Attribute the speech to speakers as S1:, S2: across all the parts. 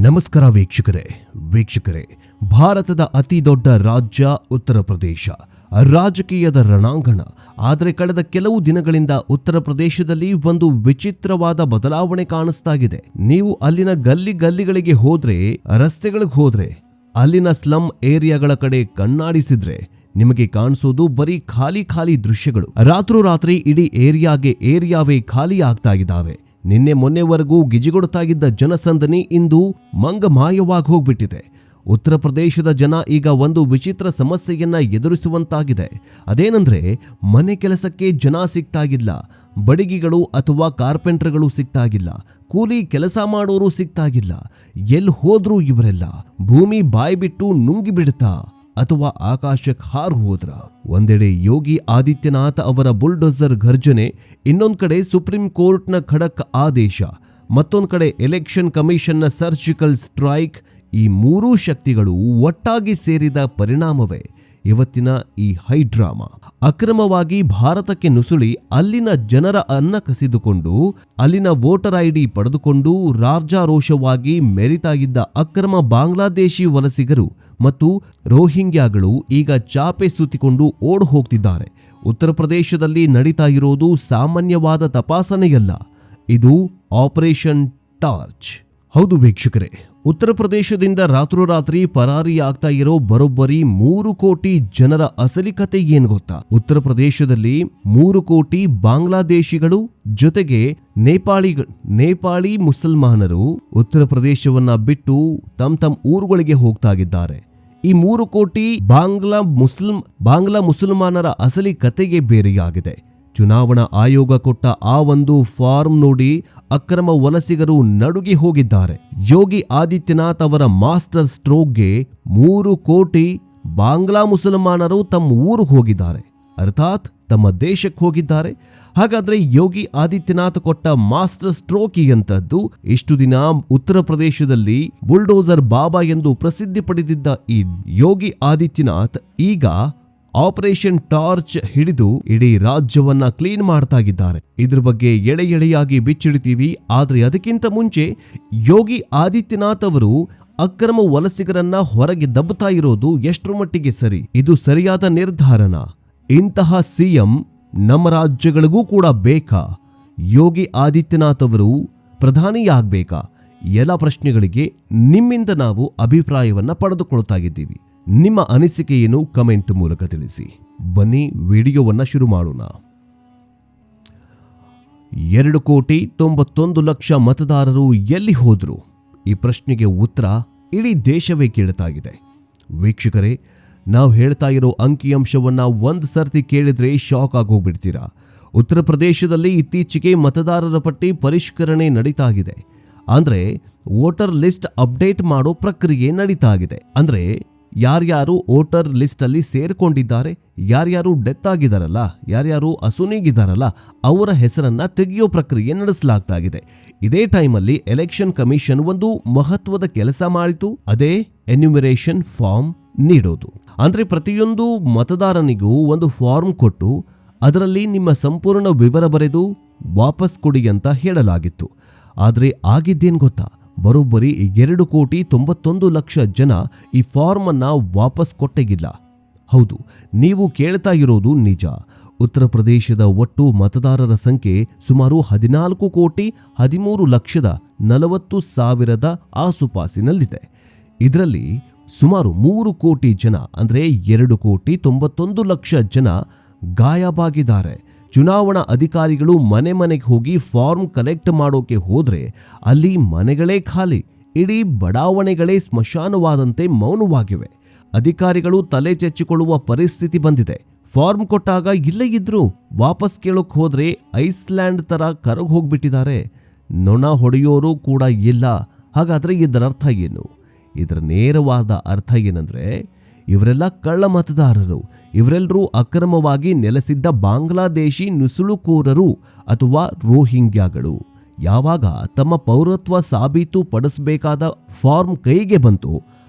S1: ನಮಸ್ಕಾರ ವೀಕ್ಷಕರೇ ಭಾರತದ ಅತಿ ದೊಡ್ಡ ರಾಜ್ಯ ಉತ್ತರ ಪ್ರದೇಶ ರಾಜಕೀಯದ ರಣಾಂಗಣ. ಆದರೆ ಕಳೆದ ಕೆಲವು ದಿನಗಳಿಂದ ಉತ್ತರ ಪ್ರದೇಶದಲ್ಲಿ ಒಂದು ವಿಚಿತ್ರವಾದ ಬದಲಾವಣೆ ಕಾಣಿಸ್ತಾ ಇದೆ. ನೀವು ಅಲ್ಲಿನ ಗಲ್ಲಿಗಳಿಗೆ ಹೋದ್ರೆ, ರಸ್ತೆಗಳಿಗೆ ಹೋದ್ರೆ, ಅಲ್ಲಿನ ಸ್ಲಮ್ ಏರಿಯಾಗಳ ಕಡೆ ಕಣ್ಣಾಡಿಸಿದ್ರೆ ನಿಮಗೆ ಕಾಣಿಸೋದು ಬರೀ ಖಾಲಿ ದೃಶ್ಯಗಳು. ರಾತ್ರೋರಾತ್ರಿ ಇಡೀ ಏರಿಯಾವೇ ಖಾಲಿ ಆಗ್ತಾ ಇದ್ದಾವೆ. ನಿನ್ನೆ ಮೊನ್ನೆವರೆಗೂ ಗಿಜಿಗೊಡ್ತಾ ಇದ್ದ ಜನಸಂದಣಿ ಇಂದು ಮಾಯವಾಗಿ ಹೋಗ್ಬಿಟ್ಟಿದೆ. ಉತ್ತರ ಪ್ರದೇಶದ ಜನ ಈಗ ಒಂದು ವಿಚಿತ್ರ ಸಮಸ್ಯೆಯನ್ನ ಎದುರಿಸುವಂತಾಗಿದೆ. ಅದೇನೆಂದ್ರೆ, ಮನೆ ಕೆಲಸಕ್ಕೆ ಜನ ಸಿಗ್ತಾಗಿಲ್ಲ, ಬಡಗಿಗಳು ಅಥವಾ ಕಾರ್ಪೆಂಟರ್ಗಳು ಸಿಗ್ತಾಗಿಲ್ಲ, ಕೂಲಿ ಕೆಲಸ ಮಾಡೋರು ಸಿಗ್ತಾಗಿಲ್ಲ. ಎಲ್ಲಿ ಹೋದ್ರು ಇವರೆಲ್ಲ ಭೂಮಿ ಬಾಯ್ಬಿಟ್ಟು ನುಂಗಿ ಬಿಡ್ತಾ ಅಥವಾ ಆಕಾಶಕ್ಕೆ ಹಾರು ಹೋದ್ರ? ಒಂದೆಡೆ ಯೋಗಿ ಆದಿತ್ಯನಾಥ್ ಅವರ ಬುಲ್ಡೋಸರ್ ಘರ್ಜನೆ, ಇನ್ನೊಂದ್ ಕಡೆ ಸುಪ್ರೀಂ ಕೋರ್ಟ್ನ ಖಡಕ್ ಆದೇಶ, ಮತ್ತೊಂದ್ ಕಡೆ ಎಲೆಕ್ಷನ್ ಕಮಿಷನ್ನ ಸರ್ಜಿಕಲ್ ಸ್ಟ್ರೈಕ್. ಈ ಮೂರೂ ಶಕ್ತಿಗಳು ಒಟ್ಟಾಗಿ ಸೇರಿದ ಪರಿಣಾಮವೇ ಇವತ್ತಿನ ಈ ಹೈಡ್ರಾಮಾ. ಅಕ್ರಮವಾಗಿ ಭಾರತಕ್ಕೆ ನುಸುಳಿ ಅಲ್ಲಿನ ಜನರ ಅನ್ನ ಕಸಿದುಕೊಂಡು, ಅಲ್ಲಿನ ವೋಟರ್ ಐಡಿ ಪಡೆದುಕೊಂಡು ರಾಜಾರೋಷವಾಗಿ ಮೆರಿತಾ ಇದ್ದ ಅಕ್ರಮ ಬಾಂಗ್ಲಾದೇಶಿ ವಲಸಿಗರು ಮತ್ತು ರೋಹಿಂಗ್ಯಾಗಳು ಈಗ ಚಾಪೆ ಸುತ್ತಿಕೊಂಡು ಓಡ್ ಹೋಗ್ತಿದ್ದಾರೆ. ಉತ್ತರ ಪ್ರದೇಶದಲ್ಲಿ ನಡೀತಾ ಇರೋದು ಸಾಮಾನ್ಯವಾದ ತಪಾಸಣೆಯಲ್ಲ, ಇದು ಆಪರೇಷನ್ ಟಾರ್ಚ್. ಹೌದು ವೀಕ್ಷಕರೇ, ಉತ್ತರ ಪ್ರದೇಶದಿಂದ ರಾತ್ರೋರಾತ್ರಿ ಪರಾರಿಯಾಗ್ತಾ ಇರೋ ಬರೋಬ್ಬರಿ 3 ಕೋಟಿ ಜನರ ಅಸಲಿ ಕತೆ ಏನ್ ಗೊತ್ತಾ? ಉತ್ತರ ಪ್ರದೇಶದಲ್ಲಿ 3 ಕೋಟಿ ಬಾಂಗ್ಲಾದೇಶಿಗಳು ಜೊತೆಗೆ ನೇಪಾಳಿ ಮುಸಲ್ಮಾನರು ಉತ್ತರ ಪ್ರದೇಶವನ್ನ ಬಿಟ್ಟು ತಮ್ಮ ಊರುಗಳಿಗೆ ಹೋಗ್ತಾಗಿದ್ದಾರೆ. ಈ 3 ಕೋಟಿ ಬಾಂಗ್ಲಾ ಮುಸಲ್ಮಾನರ ಅಸಲಿ ಕತೆಗೆ ಬೇರೆಯಾಗಿದೆ. ಚುನಾವಣಾ ಆಯೋಗ ಕೊಟ್ಟ ಆ ಒಂದು ಫಾರ್ಮ್ ನೋಡಿ ಅಕ್ರಮ ವಲಸಿಗರು ನಡುಗಿ ಹೋಗಿದ್ದಾರೆ. ಯೋಗಿ ಆದಿತ್ಯನಾಥ್ ಅವರ ಮಾಸ್ಟರ್ ಸ್ಟ್ರೋಕ್ಗೆ 3 ಕೋಟಿ ಬಾಂಗ್ಲಾ ಮುಸಲ್ಮಾನರು ತಮ್ಮ ಊರಿಗೆ ಹೋಗಿದ್ದಾರೆ, ಅರ್ಥಾತ್ ತಮ್ಮ ದೇಶಕ್ಕೆ ಹೋಗಿದ್ದಾರೆ. ಹಾಗಾದ್ರೆ ಯೋಗಿ ಆದಿತ್ಯನಾಥ್ ಕೊಟ್ಟ ಮಾಸ್ಟರ್ ಸ್ಟ್ರೋಕ್ ಎಂತದ್ದು? ಇಷ್ಟು ದಿನ ಉತ್ತರ ಪ್ರದೇಶದಲ್ಲಿ ಬುಲ್ಡೋಸರ್ ಬಾಬಾ ಎಂದು ಪ್ರಸಿದ್ಧಿ ಪಡೆದಿದ್ದ ಈ ಯೋಗಿ ಆದಿತ್ಯನಾಥ್ ಈಗ ಆಪರೇಷನ್ ಟಾರ್ಚ್ ಹಿಡಿದು ಇಡೀ ರಾಜ್ಯವನ್ನ ಕ್ಲೀನ್ ಮಾಡ್ತಾ ಇದ್ದಾರೆ. ಇದ್ರ ಬಗ್ಗೆ ಎಳೆಯಾಗಿ ಬಿಚ್ಚಿಡ್ತೀವಿ. ಆದ್ರೆ ಅದಕ್ಕಿಂತ ಮುಂಚೆ ಯೋಗಿ ಆದಿತ್ಯನಾಥ್ ಅವರು ಅಕ್ರಮ ವಲಸಿಗರನ್ನ ಹೊರಗೆ ದಬ್ಬತಾ ಇರೋದು ಎಷ್ಟರ ಮಟ್ಟಿಗೆ ಸರಿ? ಇದು ಸರಿಯಾದ ನಿರ್ಧಾರನ? ಇಂತಹ ಸಿಎಂ ನಮ್ಮ ರಾಜ್ಯಗಳಿಗೂ ಕೂಡ ಬೇಕಾ? ಯೋಗಿ ಆದಿತ್ಯನಾಥ್ ಅವರು ಪ್ರಧಾನಿಯಾಗಬೇಕಾ? ಎಲ್ಲ ಪ್ರಶ್ನೆಗಳಿಗೆ ನಿಮ್ಮಿಂದ ನಾವು ಅಭಿಪ್ರಾಯವನ್ನ ಪಡೆದುಕೊಳ್ತಾ ಇದ್ದೀವಿ. ನಿಮ್ಮ ಅನಿಸಿಕೆಯನ್ನು ಕಮೆಂಟ್ ಮೂಲಕ ತಿಳಿಸಿ. ಬನ್ನಿ ವಿಡಿಯೋವನ್ನ ಶುರು ಮಾಡೋಣ. 2,91,00,000 ಮತದಾರರು ಎಲ್ಲಿ ಹೋದ್ರು? ಈ ಪ್ರಶ್ನೆಗೆ ಉತ್ತರ ಇಡೀ ದೇಶವೇ ಕೇಳ್ತಾಗಿದೆ. ವೀಕ್ಷಕರೇ, ನಾವು ಹೇಳ್ತಾ ಇರೋ ಅಂಕಿಅಂಶವನ್ನ ಒಂದು ಸರ್ತಿ ಕೇಳಿದ್ರೆ ಶಾಕ್ ಆಗೋಗ್ಬಿಡ್ತೀರಾ. ಉತ್ತರ ಪ್ರದೇಶದಲ್ಲಿ ಇತ್ತೀಚೆಗೆ ಮತದಾರರ ಪಟ್ಟಿ ಪರಿಷ್ಕರಣೆ ನಡೀತಾ ಇದೆ. ಅಂದ್ರೆ ವೋಟರ್ ಲಿಸ್ಟ್ ಅಪ್ಡೇಟ್ ಮಾಡೋ ಪ್ರಕ್ರಿಯೆ ನಡೀತಾ ಇದೆ. ಅಂದ್ರೆ ಯಾರ್ಯಾರು ವೋಟರ್ ಲಿಸ್ಟ್ ಅಲ್ಲಿ ಸೇರ್ಕೊಂಡಿದ್ದಾರೆ, ಯಾರ್ಯಾರು ಡೆತ್ ಆಗಿದಾರಲ್ಲ, ಯಾರ್ಯಾರು ಅಸುನೀಗಿದಾರಲ್ಲ, ಅವರ ಹೆಸರನ್ನ ತೆಗೆಯೋ ಪ್ರಕ್ರಿಯೆ ನಡೆಸಲಾಗ್ತಾ ಇದೆ. ಇದೇ ಟೈಮಲ್ಲಿ ಎಲೆಕ್ಷನ್ ಕಮಿಷನ್ ಒಂದು ಮಹತ್ವದ ಕೆಲಸ ಮಾಡಿತು. ಅದೇ ಎನ್ಯುಮರೇಷನ್ ಫಾರ್ಮ್ ನೀಡೋದು. ಅಂದ್ರೆ ಪ್ರತಿಯೊಂದು ಮತದಾರನಿಗೂ ಒಂದು ಫಾರ್ಮ್ ಕೊಟ್ಟು ಅದರಲ್ಲಿ ನಿಮ್ಮ ಸಂಪೂರ್ಣ ವಿವರ ಬರೆದು ವಾಪಸ್ ಕೊಡಿ ಅಂತ ಹೇಳಲಾಗಿತ್ತು. ಆದ್ರೆ ಆಗಿದ್ದೇನ್ ಗೊತ್ತಾ? ಬರೋಬ್ಬರಿ 2,91,00,000 ಜನ ಈ ಫಾರ್ಮ್ ಅನ್ನ ವಾಪಸ್ ಕೊಟ್ಟೆಗಿಲ್ಲ. ಹೌದು, ನೀವು ಕೇಳ್ತಾ ಇರೋದು ನಿಜ. ಉತ್ತರ ಪ್ರದೇಶದ ಒಟ್ಟು ಮತದಾರರ ಸಂಖ್ಯೆ ಸುಮಾರು 14,13,40,40,000 ಆಸುಪಾಸಿನಲ್ಲಿದೆ. ಇದರಲ್ಲಿ ಸುಮಾರು 3 ಕೋಟಿ ಜನ ಅಂದ್ರೆ 2,91,00,000 ಜನ ಗಾಯಬಾಗಿದ್ದಾರೆ. ಚುನಾವಣಾ ಅಧಿಕಾರಿಗಳು ಮನೆಗೆ ಹೋಗಿ ಫಾರ್ಮ್ ಕಲೆಕ್ಟ್ ಮಾಡೋಕೆ ಹೋದ್ರೆ ಅಲ್ಲಿ ಮನೆಗಳೇ ಖಾಲಿ, ಇಡೀ ಬಡಾವಣೆಗಳೇ ಸ್ಮಶಾನವಾದಂತೆ ಮೌನವಾಗಿವೆ. ಅಧಿಕಾರಿಗಳು ತಲೆ ಚೆಚ್ಚಿಕೊಳ್ಳುವ ಪರಿಸ್ಥಿತಿ ಬಂದಿದೆ. ಫಾರ್ಮ್ ಕೊಟ್ಟಾಗ ಇಲ್ಲೇ ಇದ್ರು ವಾಪಸ್ ಕೇಳೋಕ್ ಹೋದ್ರೆ ಐಸ್ಲ್ಯಾಂಡ್ ತರ ಕರಗ್ ಹೋಗ್ಬಿಟ್ಟಿದ್ದಾರೆ. ನೊಣ ಹೊಡೆಯೋರು ಕೂಡ ಇಲ್ಲ. ಹಾಗಾದ್ರೆ ಇದರ ಅರ್ಥ ಏನು? ಇದರ ನೇರವಾದ ಅರ್ಥ ಏನಂದ್ರೆ, ಇವರೆಲ್ಲ ಕಳ್ಳ ಮತದಾರರು. ಇವರೆಲ್ಲರೂ ಅಕ್ರಮವಾಗಿ ನೆಲೆಸಿದ್ದ ಬಾಂಗ್ಲಾದೇಶಿ ನುಸುಳುಕೋರರು ಅಥವಾ ರೋಹಿಂಗ್ಯಾಗಳು. ಯಾವಾಗ ತಮ್ಮ ಪೌರತ್ವ ಸಾಬೀತು ಪಡಿಸಬೇಕಾದ ಫಾರ್ಮ್ ಕೈಗೆ ಬಂತು,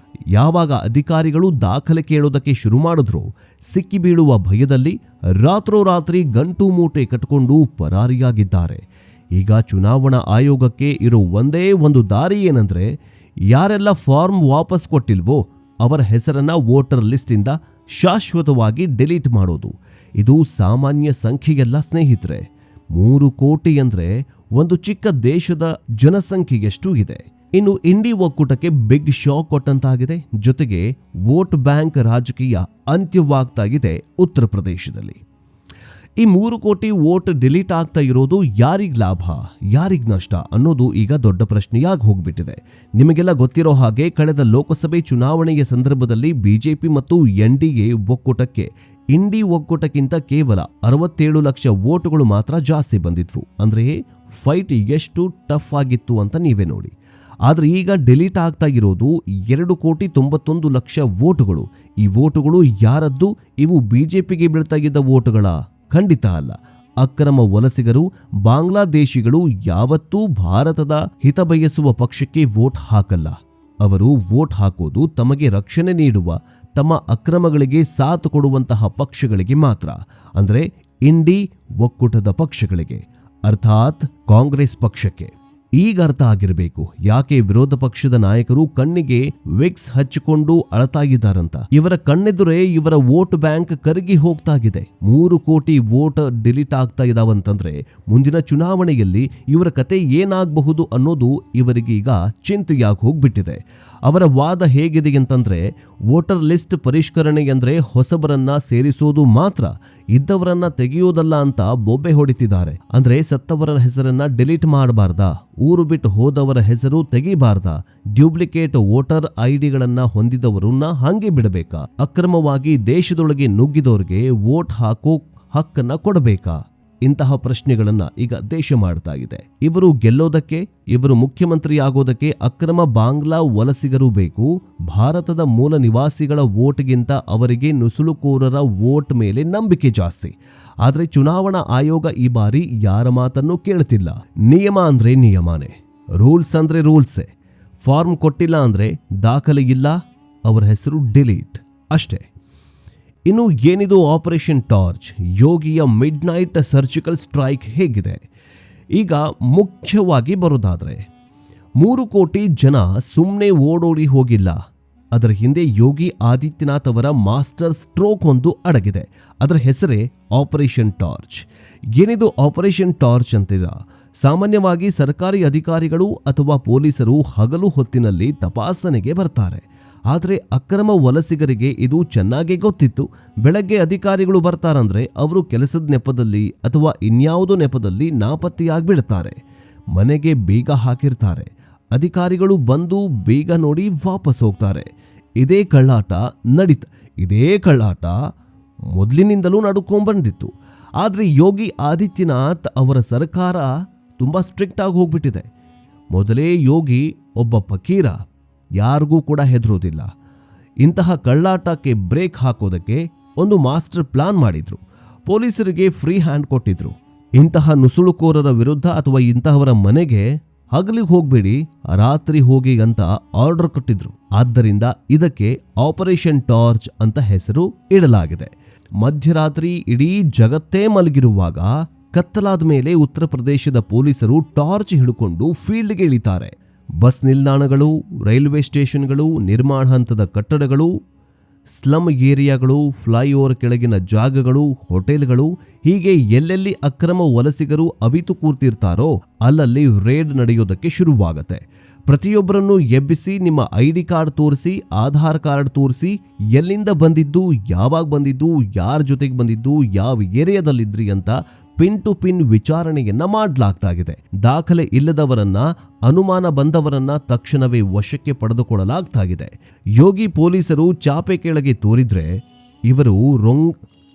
S1: ಯಾವಾಗ ಅಧಿಕಾರಿಗಳು ದಾಖಲೆ ಕೇಳೋದಕ್ಕೆ ಶುರು ಮಾಡಿದ್ರು, ಸಿಕ್ಕಿ ಬೀಳುವ ಭಯದಲ್ಲಿ ರಾತ್ರೋರಾತ್ರಿ ಗಂಟು ಮೂಟೆ ಕಟ್ಟಿಕೊಂಡು ಪರಾರಿಯಾಗಿದ್ದಾರೆ. ಈಗ ಚುನಾವಣಾ ಆಯೋಗಕ್ಕೆ ಇರೋ ಒಂದೇ ಒಂದು ದಾರಿ ಏನಂದ್ರೆ, ಯಾರೆಲ್ಲ ಫಾರ್ಮ್ ವಾಪಸ್ ಕೊಟ್ಟಿಲ್ವೋ ಅವರ ಹೆಸರನ್ನ ವೋಟರ್ ಲಿಸ್ಟ್ ಇಂದ ಶಾಶ್ವತವಾಗಿ ಡಿಲೀಟ್ ಮಾಡೋದು. ಇದು ಸಾಮಾನ್ಯ ಸಂಖ್ಯೆಯಲ್ಲ ಸ್ನೇಹಿತರೆ. 3 ಕೋಟಿ ಅಂದ್ರೆ ಒಂದು ಚಿಕ್ಕ ದೇಶದ ಜನಸಂಖ್ಯೆಯಷ್ಟು ಇದೆ. ಇನ್ನು ಇಂಡಿ ಒಕ್ಕೂಟಕ್ಕೆ ಬಿಗ್ ಶಾಕ್ ಕೊಟ್ಟಂತಾಗಿದೆ. ಜೊತೆಗೆ ವೋಟ್ ಬ್ಯಾಂಕ್ ರಾಜಕೀಯ ಅಂತ್ಯವಾಗ್ತಾ ಇದೆ ಉತ್ತರ ಪ್ರದೇಶದಲ್ಲಿ. ಈ 3 ಕೋಟಿ ವೋಟ್ ಡಿಲೀಟ್ ಆಗ್ತಾ ಇರೋದು ಯಾರಿಗ್ ಲಾಭ ಯಾರಿಗ್ ನಷ್ಟ ಅನ್ನೋದು ಈಗ ದೊಡ್ಡ ಪ್ರಶ್ನೆಯಾಗಿ ಹೋಗ್ಬಿಟ್ಟಿದೆ. ನಿಮಗೆಲ್ಲ ಗೊತ್ತಿರೋ ಹಾಗೆ ಕಳೆದ ಲೋಕಸಭೆ ಚುನಾವಣೆಯ ಸಂದರ್ಭದಲ್ಲಿ ಬಿಜೆಪಿ ಮತ್ತು ಎನ್ಡಿಎ ಒಕ್ಕೂಟಕ್ಕೆ ಇಂಡಿ ಒಕ್ಕೂಟಕ್ಕಿಂತ ಕೇವಲ 67 ಲಕ್ಷ ವೋಟ್ಗಳು ಮಾತ್ರ ಜಾಸ್ತಿ ಬಂದಿದ್ವು. ಅಂದ್ರೆ ಫೈಟ್ ಎಷ್ಟು ಟಫ್ ಆಗಿತ್ತು ಅಂತ ನೀವೇ ನೋಡಿ. ಆದರೆ ಈಗ ಡಿಲೀಟ್ ಆಗ್ತಾ ಇರೋದು 2,91 ಲಕ್ಷ ವೋಟುಗಳು. ಈ ವೋಟುಗಳು ಯಾರದ್ದು? ಇವು ಬಿಜೆಪಿಗೆ ಬೀಳ್ತಾ ಇದ್ದ ವೋಟುಗಳ? ಖಂಡಿತ ಅಲ್ಲ. ಅಕ್ರಮ ವಲಸಿಗರು ಬಾಂಗ್ಲಾದೇಶಿಗಳು ಯಾವತ್ತೂ ಭಾರತದ ಹಿತ ಬಯಸುವ ಪಕ್ಷಕ್ಕೆ ವೋಟ್ ಹಾಕಲ್ಲ. ಅವರು ವೋಟ್ ಹಾಕೋದು ತಮಗೆ ರಕ್ಷಣೆ ನೀಡುವ, ತಮ್ಮ ಅಕ್ರಮಗಳಿಗೆ ಸಾಥ್ ಕೊಡುವಂತಹ ಪಕ್ಷಗಳಿಗೆ ಮಾತ್ರ. ಅಂದ್ರೆ ಇಂಡಿ ಒಕ್ಕೂಟದ ಪಕ್ಷಗಳಿಗೆ, ಅರ್ಥಾತ್ ಕಾಂಗ್ರೆಸ್ ಪಕ್ಷಕ್ಕೆ. ಈಗ ಅರ್ಥ ಆಗಿರಬೇಕು ಯಾಕೆ ವಿರೋಧ ಪಕ್ಷದ ನಾಯಕರು ಕಣ್ಣಿಗೆ ವಿಕ್ಸ್ ಹಚ್ಚಿಕೊಂಡು ಅಳ್ತಾ ಇದ್ದಾರಂತ. ಇವರ ಕಣ್ಣೆದುರೇ ಇವರ ವೋಟ್ ಬ್ಯಾಂಕ್ ಕರಗಿ ಹೋಗ್ತಾ ಇದೆ. 3 ಕೋಟಿ ವೋಟ್ ಡಿಲೀಟ್ ಆಗ್ತಾ ಇದಾವಂತಂದ್ರೆ ಮುಂದಿನ ಚುನಾವಣೆಯಲ್ಲಿ ಇವರ ಕತೆ ಏನಾಗಬಹುದು ಅನ್ನೋದು ಇವರಿಗೀಗ ಚಿಂತೆಯಾಗಿ ಹೋಗ್ಬಿಟ್ಟಿದೆ. ಅವರ ವಾದ ಹೇಗಿದೆ ಅಂತಂದ್ರೆ, ವೋಟರ್ ಲಿಸ್ಟ್ ಪರಿಷ್ಕರಣೆ ಅಂದ್ರೆ ಹೊಸಬರನ್ನ ಸೇರಿಸೋದು ಮಾತ್ರ, ಇದ್ದವರನ್ನ ತೆಗೆಯೋದಲ್ಲ ಅಂತ ಬೊಬ್ಬೆ ಹೊಡಿತಿದ್ದಾರೆ. ಅಂದ್ರೆ ಸತ್ತವರ ಹೆಸರನ್ನ ಡಿಲೀಟ್ ಮಾಡಬಾರ್ದಾ, ಊರು ಬಿಟ್ಟು ಹೋದವರ ಹೆಸರು ತೆಗಿಬಾರ್ದಾ, ಡ್ಯೂಪ್ಲಿಕೇಟ್ ವೋಟರ್ ಐಡಿಗಳನ್ನ ಹೊಂದಿದವರನ್ನ ಹಂಗೆ ಬಿಡಬೇಕಾ, ಅಕ್ರಮವಾಗಿ ದೇಶದೊಳಗೆ ನುಗ್ಗಿದವರಿಗೆ ವೋಟ್ ಹಾಕೋ ಹಕ್ಕನ್ನ ಕೊಡಬೇಕಾ? ಇಂತಹ ಪ್ರಶ್ನೆಗಳನ್ನ ಈಗ ದೇಶ ಮಾಡ್ತಾ ಇದೆ. ಇವರು ಗೆಲ್ಲೋದಕ್ಕೆ, ಇವರು ಮುಖ್ಯಮಂತ್ರಿ ಆಗೋದಕ್ಕೆ ಅಕ್ರಮ ಬಾಂಗ್ಲಾ ವಲಸಿಗರು ಬೇಕು. ಭಾರತದ ಮೂಲ ನಿವಾಸಿಗಳ ವೋಟ್ಗಿಂತ ಅವರಿಗೆ ನುಸುಳುಕೋರರ ವೋಟ್ ಮೇಲೆ ನಂಬಿಕೆ ಜಾಸ್ತಿ. ಆದ್ರೆ ಚುನಾವಣಾ ಆಯೋಗ ಈ ಬಾರಿ ಯಾರ ಮಾತನ್ನು ಕೇಳ್ತಿಲ್ಲ. ನಿಯಮ ಅಂದ್ರೆ ನಿಯಮನೇ, ರೂಲ್ಸ್ ಅಂದ್ರೆ ರೂಲ್ಸೇ. ಫಾರ್ಮ್ ಕೊಟ್ಟಿಲ್ಲ ಅಂದ್ರೆ ದಾಖಲೆ ಇಲ್ಲ, ಅವರ ಹೆಸರು ಡಿಲೀಟ್ ಅಷ್ಟೇ. ಇನ್ನು ಏನಿದು ಆಪರೇಷನ್ ಟಾರ್ಚ್, ಯೋಗಿಯ ಮಿಡ್ ನೈಟ್ ಸರ್ಜಿಕಲ್ ಸ್ಟ್ರೈಕ್ ಹೇಗಿದೆ? ಈಗ ಮುಖ್ಯವಾಗಿ ಬರೋದಾದ್ರೆ, 3 ಕೋಟಿ ಜನ ಸುಮ್ಮನೆ ಓಡೋಡಿ ಹೋಗಿಲ್ಲ. ಅದರ ಹಿಂದೆ ಯೋಗಿ ಆದಿತ್ಯನಾಥ್ ಅವರ ಮಾಸ್ಟರ್ ಸ್ಟ್ರೋಕ್ ಒಂದು ಅಡಗಿದೆ. ಅದರ ಹೆಸರೇ ಆಪರೇಷನ್ ಟಾರ್ಚ್. ಏನಿದು ಆಪರೇಷನ್ ಟಾರ್ಚ್ ಅಂತೀರ? ಸಾಮಾನ್ಯವಾಗಿ ಸರ್ಕಾರಿ ಅಧಿಕಾರಿಗಳು ಅಥವಾ ಪೊಲೀಸರು ಹಗಲು ಹೊತ್ತಿನಲ್ಲಿ ತಪಾಸಣೆಗೆ ಬರ್ತಾರೆ. ಆದರೆ ಅಕ್ರಮ ವಲಸಿಗರಿಗೆ ಇದು ಚೆನ್ನಾಗೇ ಗೊತ್ತಿತ್ತು. ಬೆಳಗ್ಗೆ ಅಧಿಕಾರಿಗಳು ಬರ್ತಾರಂದ್ರೆ ಅವರು ಕೆಲಸದ ನೆಪದಲ್ಲಿ ಅಥವಾ ಇನ್ಯಾವುದೋ ನೆಪದಲ್ಲಿ ನಾಪತ್ತೆಯಾಗ್ಬಿಡ್ತಾರೆ. ಮನೆಗೆ ಬೀಗ ಹಾಕಿರ್ತಾರೆ. ಅಧಿಕಾರಿಗಳು ಬಂದು ಬೀಗ ನೋಡಿ ವಾಪಸ್ ಹೋಗ್ತಾರೆ. ಇದೇ ಕಳ್ಳಾಟ ಮೊದಲಿನಿಂದಲೂ ನಡ್ಕೊಂಡ್ಬಂದಿತ್ತು. ಆದರೆ ಯೋಗಿ ಆದಿತ್ಯನಾಥ್ ಅವರ ಸರ್ಕಾರ ತುಂಬ ಸ್ಟ್ರಿಕ್ಟ್ ಆಗಿ ಹೋಗ್ಬಿಟ್ಟಿದೆ. ಮೊದಲೇ ಯೋಗಿ ಒಬ್ಬ ಫಕೀರ, ಯಾರಿಗೂ ಕೂಡ ಹೆದರೋದಿಲ್ಲ. ಇಂತಹ ಕಳ್ಳಾಟಕ್ಕೆ ಬ್ರೇಕ್ ಹಾಕೋದಕ್ಕೆ ಒಂದು ಮಾಸ್ಟರ್ ಪ್ಲಾನ್ ಮಾಡಿದ್ರು. ಪೊಲೀಸರಿಗೆ ಫ್ರೀ ಹ್ಯಾಂಡ್ ಕೊಟ್ಟಿದ್ರು. ಇಂತಹ ನುಸುಳುಕೋರರ ವಿರುದ್ಧ ಅಥವಾ ಇಂತಹವರ ಮನೆಗೆ ಹಗಲಿಗೆ ಹೋಗ್ಬೇಡಿ, ರಾತ್ರಿ ಹೋಗಿ ಅಂತ ಆರ್ಡರ್ ಕೊಟ್ಟಿದ್ರು. ಆದ್ದರಿಂದ ಇದಕ್ಕೆ ಆಪರೇಷನ್ ಟಾರ್ಚ್ ಅಂತ ಹೆಸರು ಇಡಲಾಗಿದೆ. ಮಧ್ಯರಾತ್ರಿ ಇಡೀ ಜಗತ್ತೇ ಮಲಗಿರುವಾಗ ಕತ್ತಲಾದ ಮೇಲೆ ಉತ್ತರ ಪ್ರದೇಶದ ಪೊಲೀಸರು ಟಾರ್ಚ್ ಹಿಡ್ಕೊಂಡು ಫೀಲ್ಡ್ಗೆ ಇಳಿತಾರೆ. ಬಸ್ ನಿಲ್ದಾಣಗಳು, ರೈಲ್ವೆ ಸ್ಟೇಷನ್ಗಳು, ನಿರ್ಮಾಣ ಹಂತದ ಕಟ್ಟಡಗಳು, ಸ್ಲಮ್ ಏರಿಯಾಗಳು, ಫ್ಲೈಓವರ್ ಕೆಳಗಿನ ಜಾಗಗಳು, ಹೋಟೆಲ್ಗಳು, ಹೀಗೆ ಎಲ್ಲೆಲ್ಲಿ ಅಕ್ರಮ ವಲಸಿಗರು ಅವಿತು ಕೂರ್ತಿರ್ತಾರೋ ಅಲ್ಲಲ್ಲಿ ರೇಡ್ ನಡೆಯೋದಕ್ಕೆ ಶುರುವಾಗತ್ತೆ. ಪ್ರತಿಯೊಬ್ಬರನ್ನು ಎಬ್ಬಿಸಿ ನಿಮ್ಮ ID ಕಾರ್ಡ್ ತೋರಿಸಿ, ಆಧಾರ್ ಕಾರ್ಡ್ ತೋರಿಸಿ, ಎಲ್ಲಿಂದ ಬಂದಿದ್ದು, ಯಾವಾಗ ಬಂದಿದ್ದು, ಯಾರ ಜೊತೆಗೆ ಬಂದಿದ್ದು, ಯಾವ ಏರಿಯಾದಲ್ಲಿದ್ರಿ ಅಂತ ಪಿನ್ ಟು ಪಿನ್ ವಿಚಾರಣೆಯನ್ನ ಮಾಡಲಾಗ್ತಾಗಿದೆ. ದಾಖಲೆ ಇಲ್ಲದವರನ್ನ, ಅನುಮಾನ ಬಂದವರನ್ನ ತಕ್ಷಣವೇ ವಶಕ್ಕೆ ಪಡೆದುಕೊಳ್ಳಲಾಗ್ತಾಗಿದೆ. ಯೋಗಿ ಪೊಲೀಸರು ಚಾಪೆ ಕೆಳಗೆ ತೋರಿದ್ರೆ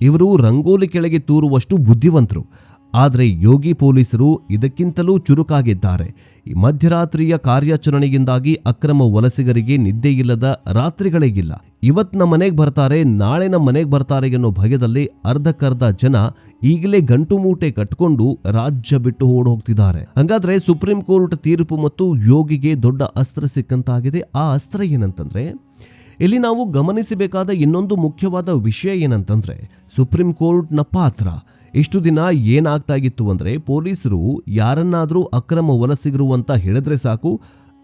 S1: ಇವರು ರಂಗೋಲಿ ಕೆಳಗೆ ತೂರುವಷ್ಟು ಬುದ್ಧಿವಂತರು. ಆದರೆ ಯೋಗಿ ಪೊಲೀಸರು ಇದಕ್ಕಿಂತಲೂ ಚುರುಕಾಗಿದ್ದಾರೆ. ಈ ಮಧ್ಯರಾತ್ರಿಯ ಕಾರ್ಯಾಚರಣೆಯಿಂದಾಗಿ ಅಕ್ರಮ ವಲಸಿಗರಿಗೆ ನಿದ್ದೆ ಇಲ್ಲದ ರಾತ್ರಿಗಳೇ ಇಲ್ಲ. ಇವತ್ತು ನಮ್ಮ ಮನೆಗೆ ಬರ್ತಾರೆ, ನಾಳೆ ನಮ್ಮ ಮನೆಗೆ ಬರ್ತಾರೆ ಅನ್ನೋ ಭಯದಲ್ಲಿ ಅರ್ಧಕ್ಕರ್ಧ ಜನ ಈಗಲೇ ಗಂಟು ಮೂಟೆ ಕಟ್ಕೊಂಡು ರಾಜ್ಯ ಬಿಟ್ಟು ಓಡ್ ಹೋಗ್ತಿದ್ದಾರೆ. ಹಾಗಾದ್ರೆ ಸುಪ್ರೀಂ ಕೋರ್ಟ್ ತೀರ್ಪು ಮತ್ತು ಯೋಗಿಗೆ ದೊಡ್ಡ ಅಸ್ತ್ರ ಸಿಕ್ಕಂತಾಗಿದೆ. ಆ ಅಸ್ತ್ರ ಏನಂತಂದ್ರೆ, ಇಲ್ಲಿ ನಾವು ಗಮನಿಸಬೇಕಾದ ಇನ್ನೊಂದು ಮುಖ್ಯವಾದ ವಿಷಯ ಏನಂತಂದ್ರೆ, ಸುಪ್ರೀಂ ಕೋರ್ಟ್ನ ಪಾತ್ರ. ಇಷ್ಟು ದಿನ ಏನಾಗ್ತಾ ಇತ್ತು ಅಂದ್ರೆ, ಪೊಲೀಸರು ಯಾರನ್ನಾದ್ರೂ ಅಕ್ರಮ ವಲಸಿಗರು ಅಂತ ಹೇಳಿದ್ರೆ ಸಾಕು,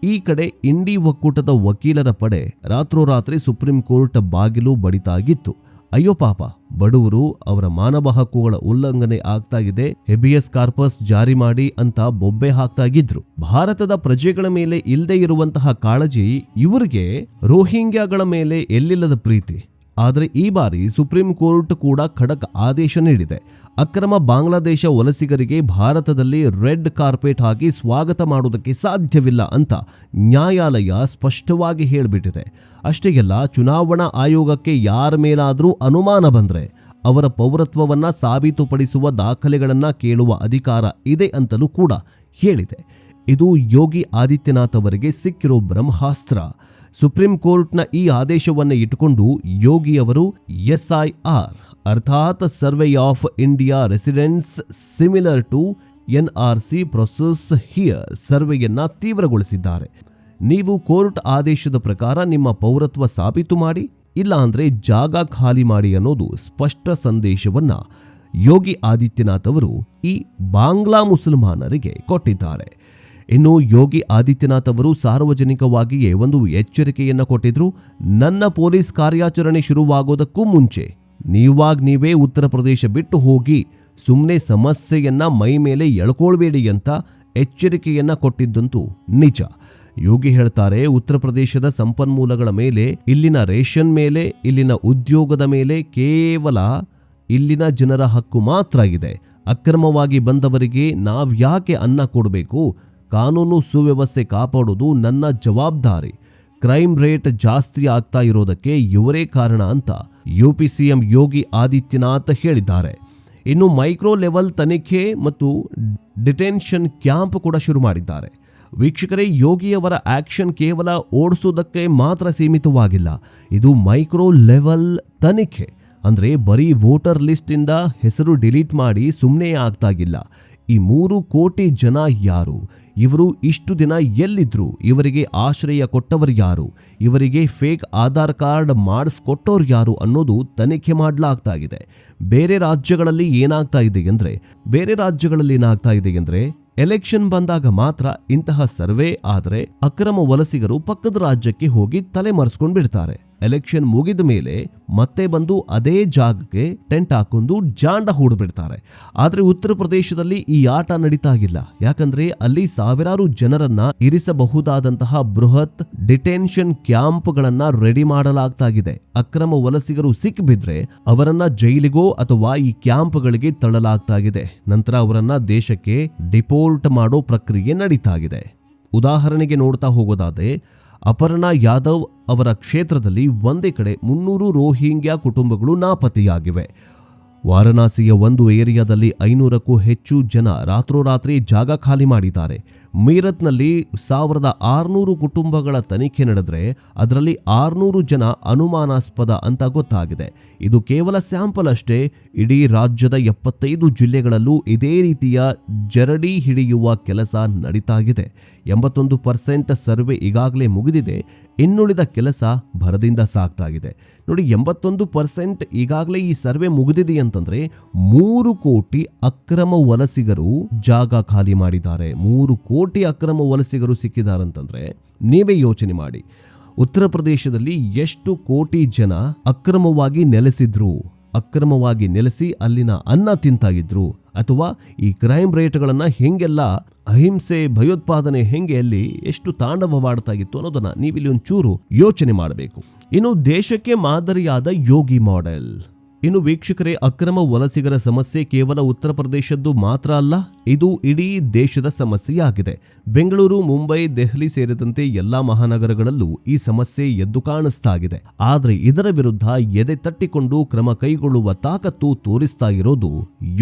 S1: ಈ ಕಡೆ ಇಂಡಿ ಒಕ್ಕೂಟದ ವಕೀಲರ ಪಡೆ ರಾತ್ರೋರಾತ್ರಿ ಸುಪ್ರೀಂ ಕೋರ್ಟ್ ಬಾಗಿಲು ಬಡಿತಾಗಿತ್ತು. ಅಯ್ಯೋ ಪಾಪ, ಬಡವರು, ಅವರ ಮಾನವ ಹಕ್ಕುಗಳ ಉಲ್ಲಂಘನೆ ಆಗ್ತಾ ಇದೆ, ಹೆಬಿಯಸ್ ಕಾರ್ಪಸ್ ಜಾರಿ ಮಾಡಿ ಅಂತ ಬೊಬ್ಬೆ ಹಾಕ್ತಾಗಿದ್ರು. ಭಾರತದ ಪ್ರಜೆಗಳ ಮೇಲೆ ಇಲ್ಲದೆ ಇರುವಂತಹ ಕಾಳಜಿ ಇವರಿಗೆ ರೋಹಿಂಗ್ಯಾಗಳ ಮೇಲೆ ಎಲ್ಲಿಲ್ಲದ ಪ್ರೀತಿ. ಆದರೆ ಈ ಬಾರಿ ಸುಪ್ರೀಂ ಕೋರ್ಟ್ ಕೂಡ ಖಡಕ್ ಆದೇಶ ನೀಡಿದೆ. ಅಕ್ರಮ ಬಾಂಗ್ಲಾದೇಶ ವಲಸಿಗರಿಗೆ ಭಾರತದಲ್ಲಿ ರೆಡ್ ಕಾರ್ಪೆಟ್ ಹಾಕಿ ಸ್ವಾಗತ ಮಾಡುವುದಕ್ಕೆ ಸಾಧ್ಯವಿಲ್ಲ ಅಂತ ನ್ಯಾಯಾಲಯ ಸ್ಪಷ್ಟವಾಗಿ ಹೇಳಿಬಿಟ್ಟಿದೆ. ಅಷ್ಟೇ ಅಲ್ಲ, ಚುನಾವಣಾ ಆಯೋಗಕ್ಕೆ ಯಾರ ಮೇಲಾದರೂ ಅನುಮಾನ ಬಂದರೆ ಅವರ ಪೌರತ್ವವನ್ನ ಸಾಬೀತುಪಡಿಸುವ ದಾಖಲೆಗಳನ್ನ ಕೇಳುವ ಅಧಿಕಾರ ಇದೆ ಅಂತಲೂ ಕೂಡ ಹೇಳಿದೆ. ಇದು ಯೋಗಿ ಆದಿತ್ಯನಾಥ್ ಅವರಿಗೆ ಸಿಕ್ಕಿರೋ ಬ್ರಹ್ಮಾಸ್ತ್ರ. ಸುಪ್ರೀಂ ಕೋರ್ಟ್ನ ಈ ಆದೇಶವನ್ನು ಇಟ್ಟುಕೊಂಡು ಯೋಗಿ ಅವರು SIR ಅರ್ಥಾತ್ survey of India residence similar to NRC process here ಸರ್ವೆಯನ್ನ ತೀವ್ರಗೊಳಿಸಿದ್ದಾರೆ. ನೀವು ಕೋರ್ಟ್ ಆದೇಶದ ಪ್ರಕಾರ ನಿಮ್ಮ ಪೌರತ್ವ ಸಾಬೀತು ಮಾಡಿ, ಇಲ್ಲ ಅಂದ್ರೆ ಜಾಗ ಖಾಲಿ ಮಾಡಿ ಅನ್ನೋದು ಸ್ಪಷ್ಟ ಸಂದೇಶವನ್ನ ಯೋಗಿ ಆದಿತ್ಯನಾಥ್ ಅವರು ಈ ಬಾಂಗ್ಲಾ ಮುಸಲ್ಮಾನರಿಗೆ ಕೊಟ್ಟಿದ್ದಾರೆ. ಇನ್ನು ಯೋಗಿ ಆದಿತ್ಯನಾಥ್ ಅವರು ಸಾರ್ವಜನಿಕವಾಗಿಯೇ ಒಂದು ಎಚ್ಚರಿಕೆಯನ್ನು ಕೊಟ್ಟಿದ್ರು. ನನ್ನ ಪೊಲೀಸ್ ಕಾರ್ಯಾಚರಣೆ ಶುರುವಾಗೋದಕ್ಕೂ ಮುಂಚೆ ನೀವೇ ಉತ್ತರ ಪ್ರದೇಶ ಬಿಟ್ಟು ಹೋಗಿ ಸುಮ್ಮನೆ ಸಮಸ್ಯೆಯನ್ನ ಮೈ ಮೇಲೆ ಎಳ್ಕೊಳ್ಬೇಡಿ ಅಂತ ಎಚ್ಚರಿಕೆಯನ್ನ ಕೊಟ್ಟಿದ್ದಂತೂ ನಿಜ. ಯೋಗಿ ಹೇಳ್ತಾರೆ, ಉತ್ತರ ಪ್ರದೇಶದ ಸಂಪನ್ಮೂಲಗಳ ಮೇಲೆ, ಇಲ್ಲಿನ ರೇಷನ್ ಮೇಲೆ, ಇಲ್ಲಿನ ಉದ್ಯೋಗದ ಮೇಲೆ ಕೇವಲ ಇಲ್ಲಿನ ಜನರ ಹಕ್ಕು ಮಾತ್ರ ಇದೆ. ಅಕ್ರಮವಾಗಿ ಬಂದವರಿಗೆ ನಾವ್ಯಾಕೆ ಅನ್ನ ಕೊಡಬೇಕು? ಕಾನೂನು ಸುವ್ಯವಸ್ಥೆ ಕಾಪಾಡೋದು ನನ್ನ ಜವಾಬ್ದಾರಿ. ಕ್ರೈಮ್ ರೇಟ್ ಜಾಸ್ತಿ ಆಗ್ತಾ ಇರೋದಕ್ಕೆ ಇವರೇ ಕಾರಣ ಅಂತ UP CM ಯೋಗಿ ಆದಿತ್ಯನಾಥ್ ಹೇಳಿದ್ದಾರೆ. ಇನ್ನು ಮೈಕ್ರೋ ಲೆವೆಲ್ ತನಿಖೆ ಮತ್ತು ಡಿಟೆನ್ಷನ್ ಕ್ಯಾಂಪ್ ಕೂಡ ಶುರು ಮಾಡಿದ್ದಾರೆ. ವೀಕ್ಷಕರೇ, ಯೋಗಿಯವರ ಆಕ್ಷನ್ ಕೇವಲ ಓಡಿಸೋದಕ್ಕೆ ಮಾತ್ರ ಸೀಮಿತವಾಗಿಲ್ಲ. ಇದು ಮೈಕ್ರೋ ಲೆವೆಲ್ ತನಿಖೆ ಅಂದ್ರೆ ಬರೀ ವೋಟರ್ ಲಿಸ್ಟ್ ಇಂದ ಹೆಸರು ಡಿಲೀಟ್ ಮಾಡಿ ಸುಮ್ಮನೆ ಆಗ್ತಾಗಿಲ್ಲ. ಈ 3 ಕೋಟಿ ಜನ ಯಾರು? ಇವರು ಇಷ್ಟು ದಿನ ಎಲ್ಲಿದ್ರು? ಇವರಿಗೆ ಆಶ್ರಯ ಕೊಟ್ಟವರು ಯಾರು? ಇವರಿಗೆ ಫೇಕ್ ಆಧಾರ್ ಕಾರ್ಡ್ ಮಾಡಿಸ್ಕೊಟ್ಟವ್ರು ಯಾರು ಅನ್ನೋದು ತನಿಖೆ ಮಾಡಲಾಗ್ತಾ ಇದೆ. ಬೇರೆ ರಾಜ್ಯಗಳಲ್ಲಿ ಏನಾಗ್ತಾ ಇದೆ ಅಂದ್ರೆ ಎಲೆಕ್ಷನ್ ಬಂದಾಗ ಮಾತ್ರ ಇಂತಹ ಸರ್ವೆ ಆದರೆ ಅಕ್ರಮ ವಲಸಿಗರು ಪಕ್ಕದ ರಾಜ್ಯಕ್ಕೆ ಹೋಗಿ ತಲೆ ಮರೆಸ್ಕೊಂಡು ಬಿಡ್ತಾರೆ. ಎಲೆಕ್ಷನ್ ಮುಗಿದ ಮೇಲೆ ಮತ್ತೆ ಬಂದು ಅದೇ ಜಾಗಕ್ಕೆ ಟೆಂಟ್ ಹಾಕೊಂಡು ಜಾಂಡ ಹೂಡ್ಬಿಡ್ತಾರೆ. ಆದ್ರೆ ಉತ್ತರ ಪ್ರದೇಶದಲ್ಲಿ ಈ ಆಟ ನಡೀತಾ ಇಲ್ಲ. ಯಾಕಂದ್ರೆ ಅಲ್ಲಿ ಸಾವಿರಾರು ಜನರನ್ನ ಇರಿಸಬಹುದಾದಂತಹ ಬೃಹತ್ ಡಿಟೆನ್ಷನ್ ಕ್ಯಾಂಪ್ಗಳನ್ನ ರೆಡಿ ಮಾಡಲಾಗ್ತಾಗಿದೆ. ಅಕ್ರಮ ವಲಸಿಗರು ಸಿಕ್ಕಿಬಿದ್ರೆ ಅವರನ್ನ ಜೈಲಿಗೋ ಅಥವಾ ಈ ಕ್ಯಾಂಪ್ಗಳಿಗೆ ತಳ್ಳಲಾಗ್ತಾಗಿದೆ. ನಂತರ ಅವರನ್ನ ದೇಶಕ್ಕೆ ಡಿಪೋರ್ಟ್ ಮಾಡೋ ಪ್ರಕ್ರಿಯೆ ನಡೀತಾ ಇದೆ. ಉದಾಹರಣೆಗೆ ನೋಡ್ತಾ ಹೋಗೋದಾದ್ರೆ, ಅಪರ್ಣಾ ಯಾದವ್ ಅವರ ಕ್ಷೇತ್ರದಲ್ಲಿ ಒಂದೇ ಕಡೆ 300 ರೋಹಿಂಗ್ಯಾ ಕುಟುಂಬಗಳು ನಾಪತ್ತೆಯಾಗಿವೆ. ವಾರಣಾಸಿಯ ಒಂದು ಏರಿಯಾದಲ್ಲಿ 500ಕ್ಕೂ ಹೆಚ್ಚು ಜನ ರಾತ್ರೋರಾತ್ರಿ ಜಾಗ ಖಾಲಿ ಮಾಡಿದ್ದಾರೆ. ಮೀರತ್ನಲ್ಲಿ 1600 ಕುಟುಂಬಗಳ ತನಿಖೆ ನಡೆದರೆ ಅದರಲ್ಲಿ 600 ಜನ ಅನುಮಾನಾಸ್ಪದ ಅಂತ ಗೊತ್ತಾಗಿದೆ. ಇದು ಕೇವಲ ಸ್ಯಾಂಪಲ್ ಅಷ್ಟೇ. ಇಡೀ ರಾಜ್ಯದ 75 ಜಿಲ್ಲೆಗಳಲ್ಲೂ ಇದೇ ರೀತಿಯ ಜರಡಿ ಹಿಡಿಯುವ ಕೆಲಸ ನಡೀತಾಗಿದೆ. 81% ಸರ್ವೆ ಈಗಾಗಲೇ ಮುಗಿದಿದೆ. ಇನ್ನುಳಿದ ಕೆಲಸ ಭರದಿಂದ ಸಾಗ್ತಾಗಿದೆ. ನೋಡಿ, 81% ಈಗಾಗಲೇ ಈ ಸರ್ವೆ ಮುಗಿದಿದೆ ಅಂತಂದ್ರೆ 3 ಕೋಟಿ ಅಕ್ರಮ ವಲಸಿಗರು ಜಾಗ ಖಾಲಿ ಮಾಡಿದ್ದಾರೆ. 3 ಕೋಟಿ ಅಕ್ರಮ ವಲಸಿಗರು ಸಿಕ್ಕಿದಾರಂತಂದ್ರೆ ನೀವೇ ಯೋಚನೆ ಮಾಡಿ, ಉತ್ತರ ಪ್ರದೇಶದಲ್ಲಿ ಎಷ್ಟು ಕೋಟಿ ಜನ ಅಕ್ರಮವಾಗಿ ನೆಲೆಸಿ ಅಲ್ಲಿನ ಅನ್ನ ತಿಂತಾಗಿದ್ರು, ಅಥವಾ ಈ ಕ್ರೈಮ್ ರೇಟ್ಗಳನ್ನ ಹೆಂಗೆಲ್ಲ, ಅಹಿಂಸೆ ಭಯೋತ್ಪಾದನೆ ಹೆಂಗೆ ಅಲ್ಲಿ ಎಷ್ಟು ತಾಂಡವವಾಡ್ತಾ ಇತ್ತು ಅನ್ನೋದನ್ನ ನೀವಿಲ್ಲಿ ಒಂಚೂರು ಯೋಚನೆ ಮಾಡಬೇಕು. ಇನ್ನು ದೇಶಕ್ಕೆ ಮಾದರಿಯಾದ ಯೋಗಿ ಮಾಡೆಲ್. ಇನ್ನು ವೀಕ್ಷಕರೇ, ಅಕ್ರಮ ವಲಸಿಗರ ಸಮಸ್ಯೆ ಕೇವಲ ಉತ್ತರ ಪ್ರದೇಶದ್ದು ಮಾತ್ರ ಅಲ್ಲ, ಇದು ಇಡೀ ದೇಶದ ಸಮಸ್ಯೆಯಾಗಿದೆ. ಬೆಂಗಳೂರು, ಮುಂಬೈ, ದೆಹಲಿ ಸೇರಿದಂತೆ ಎಲ್ಲಾ ಮಹಾನಗರಗಳಲ್ಲೂ ಈ ಸಮಸ್ಯೆ ಎದ್ದು ಕಾಣಿಸ್ತಾ ಇದೆ. ಆದ್ರೆ ಇದರ ವಿರುದ್ಧ ಎದೆ ತಟ್ಟಿಕೊಂಡು ಕ್ರಮ ಕೈಗೊಳ್ಳುವ ತಾಕತ್ತು ತೋರಿಸ್ತಾ ಇರೋದು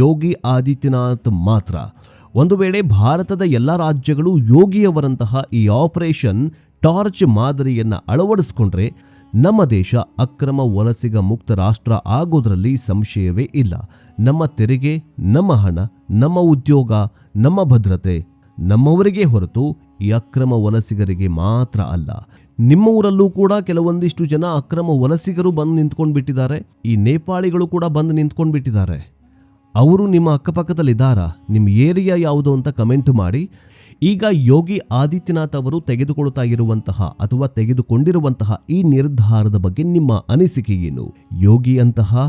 S1: ಯೋಗಿ ಆದಿತ್ಯನಾಥ್ ಮಾತ್ರ. ಒಂದು ವೇಳೆ ಭಾರತದ ಎಲ್ಲಾ ರಾಜ್ಯಗಳು ಯೋಗಿಯವರಂತಹ ಈ ಆಪರೇಷನ್ ಟಾರ್ಚ್ ಮಾದರಿಯನ್ನ ಅಳವಡಿಸಿಕೊಂಡ್ರೆ ನಮ್ಮ ದೇಶ ಅಕ್ರಮ ವಲಸಿಗ ಮುಕ್ತ ರಾಷ್ಟ್ರ ಆಗೋದ್ರಲ್ಲಿ ಸಂಶಯವೇ ಇಲ್ಲ. ನಮ್ಮ ತೆರಿಗೆ, ನಮ್ಮ ಹಣ, ನಮ್ಮ ಉದ್ಯೋಗ, ನಮ್ಮ ಭದ್ರತೆ ನಮ್ಮವರಿಗೆ ಹೊರತು ಈ ಅಕ್ರಮ ವಲಸಿಗರಿಗೆ ಮಾತ್ರ ಅಲ್ಲ. ನಿಮ್ಮ ಊರಲ್ಲೂ ಕೂಡ ಕೆಲವೊಂದಿಷ್ಟು ಜನ ಅಕ್ರಮ ವಲಸಿಗರು ಬಂದು ನಿಂತ್ಕೊಂಡು ಬಿಟ್ಟಿದ್ದಾರೆ. ಈ ನೇಪಾಳಿಗಳು ಕೂಡ ಬಂದು ನಿಂತ್ಕೊಂಡು ಬಿಟ್ಟಿದ್ದಾರೆ. ಅವರು ನಿಮ್ಮ ಅಕ್ಕಪಕ್ಕದಲ್ಲಿದ್ದಾರಾ? ನಿಮ್ಮ ಏರಿಯಾ ಯಾವುದು ಅಂತ ಕಮೆಂಟ್ ಮಾಡಿ. ಈಗ ಯೋಗಿ ಆದಿತ್ಯನಾಥ್ ಅವರು ತೆಗೆದುಕೊಳ್ತಾ ಇರುವಂತಹ ಅಥವಾ ತೆಗೆದುಕೊಂಡಿರುವಂತಹ ಈ ನಿರ್ಧಾರದ ಬಗ್ಗೆ ನಿಮ್ಮ ಅನಿಸಿಕೆ ಏನು? ಯೋಗಿ ಅಂತಹ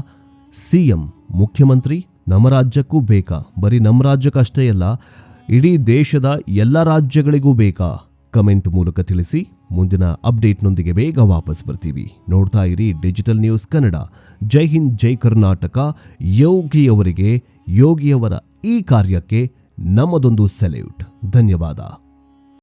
S1: ಸಿಎಂ ಮುಖ್ಯಮಂತ್ರಿ ನಮ್ಮ ರಾಜ್ಯಕ್ಕೂ ಬೇಕಾ? ಬರೀ ನಮ್ಮ ರಾಜ್ಯಕ್ಕಷ್ಟೇ ಅಲ್ಲ, ಇಡೀ ದೇಶದ ಎಲ್ಲ ರಾಜ್ಯಗಳಿಗೂ ಬೇಕಾ? ಕಮೆಂಟ್ ಮೂಲಕ ತಿಳಿಸಿ. ಮುಂದಿನ ಅಪ್ಡೇಟ್ನೊಂದಿಗೆ ಬೇಗ ವಾಪಸ್ ಬರ್ತೀವಿ. ನೋಡ್ತಾ ಇರಿ ಡಿಜಿಟಲ್ ನ್ಯೂಸ್ ಕನ್ನಡ. ಜೈ ಹಿಂದ್, ಜೈ ಕರ್ನಾಟಕ. ಯೋಗಿಯವರ ಈ ಕಾರ್ಯಕ್ಕೆ ನಮ್ಮದೊಂದು ಸೆಲ್ಯೂಟ್. ಧನ್ಯವಾದ.